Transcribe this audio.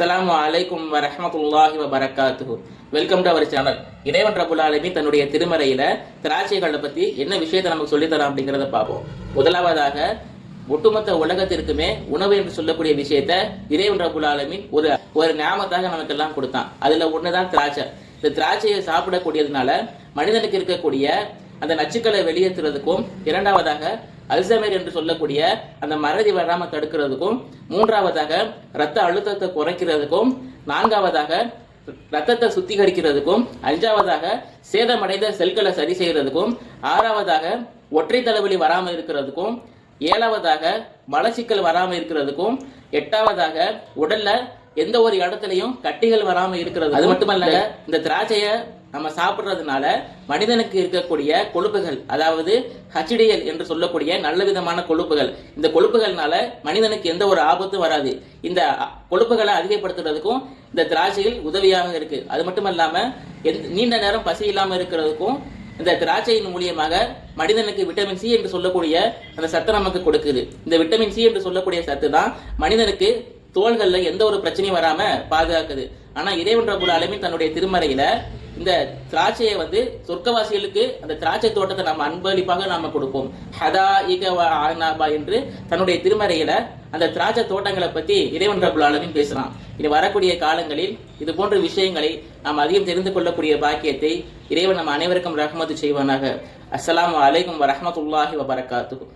அஸ்ஸலாமு அலைக்கும் வரஹ்மத்துல்லாஹி வபரகாத்துஹு. Welcome to our channel. இறைவன் ரப்புல் ஆலமீன் தன்னுடைய திருமறையில திராட்சைகளை பத்தி என்ன விஷயத்தை நமக்கு சொல்லித்தரான் அப்படிங்கிறத பார்ப்போம். முதலாவதாக, ஒட்டுமொத்த உலகத்திற்குமே உணவு என்று சொல்லக்கூடிய விஷயத்த இறைவன் ரப்புல் ஆலமீன் ஒரு ஞாபகத்தாக நமக்கு எல்லாம் கொடுத்தான். அதுல ஒண்ணுதான் திராட்சை. இந்த திராட்சையை சாப்பிடக்கூடியதுனால மனிதனுக்கு இருக்கக்கூடிய அந்த நச்சுக்களை வெளியேற்றுறதுக்கும், இரண்டாவதாக அல்சைமர் என்று சொல்லக்கூடிய அந்த மறதி வராம தடுக்கிறதுக்கும், மூன்றாவதாக ரத்த அழுத்தத்தை குறைக்கிறதுக்கும், நான்காவதாக ரத்தத்தை சுத்திகரிக்கிறதுக்கும், அஞ்சாவதாக சேதமடைந்த செல்களை சரி செய்யறதுக்கும், ஆறாவதாக ஒற்றை தலைவலி வராமல் இருக்கிறதுக்கும், ஏழாவதாக மலச்சிக்கல் வராமல் இருக்கிறதுக்கும், எட்டாவதாக உடல்ல எந்த ஒரு இடத்துலையும் கட்டிகள் வராம இருக்கிறது. அது மட்டுமல்ல, இந்த திராட்சையை நம்ம சாப்பிட்றதுனால மனிதனுக்கு இருக்கக்கூடிய கொழுப்புகள், அதாவது HDL என்று சொல்லக்கூடிய நல்ல விதமான கொழுப்புகள், இந்த கொழுப்புகள்னால மனிதனுக்கு எந்த ஒரு ஆபத்தும் வராது. இந்த கொழுப்புகளை அதிகப்படுத்துறதுக்கும் இந்த திராட்சைகள் உதவியாக இருக்கு. அது மட்டும் இல்லாம நீண்ட நேரம் பசி இல்லாம இருக்கிறதுக்கும் இந்த திராட்சையின் மூலியமாக மனிதனுக்கு விட்டமின் சி என்று சொல்லக்கூடிய அந்த சத்து நமக்கு கொடுக்குது. இந்த விட்டமின் சி என்று சொல்லக்கூடிய சத்து தான் மனிதனுக்கு தோள்கள்ல எந்த ஒரு பிரச்சனையும் வராம பாதுகாக்குது. ஆனா இறைவன் ரப்புல் ஆலமீன் தன்னுடைய திருமறையில இந்த திராட்சையை சொர்க்கவாசிகளுக்கு அந்த திராட்சை தோட்டத்தை நம்ம அன்பளிப்பாக நாம கொடுப்போம், ஹதாயிக வ அனாபா என்று தன்னுடைய திருமறையில அந்த திராட்சை தோட்டங்களை பத்தி இறைவன் ரப்புல் ஆலமீன் பேசுறான். இனி வரக்கூடிய காலங்களில் இது போன்ற விஷயங்களை நாம் அதிகம் தெரிந்து கொள்ளக்கூடிய பாக்கியத்தை இறைவன் நம்ம அனைவருக்கும் ரஹ்மத்து செய்வானாக. அஸ்ஸலாமு அலைக்கும் வரஹ்மத்துல்லாஹி வபரகாத்துஹு.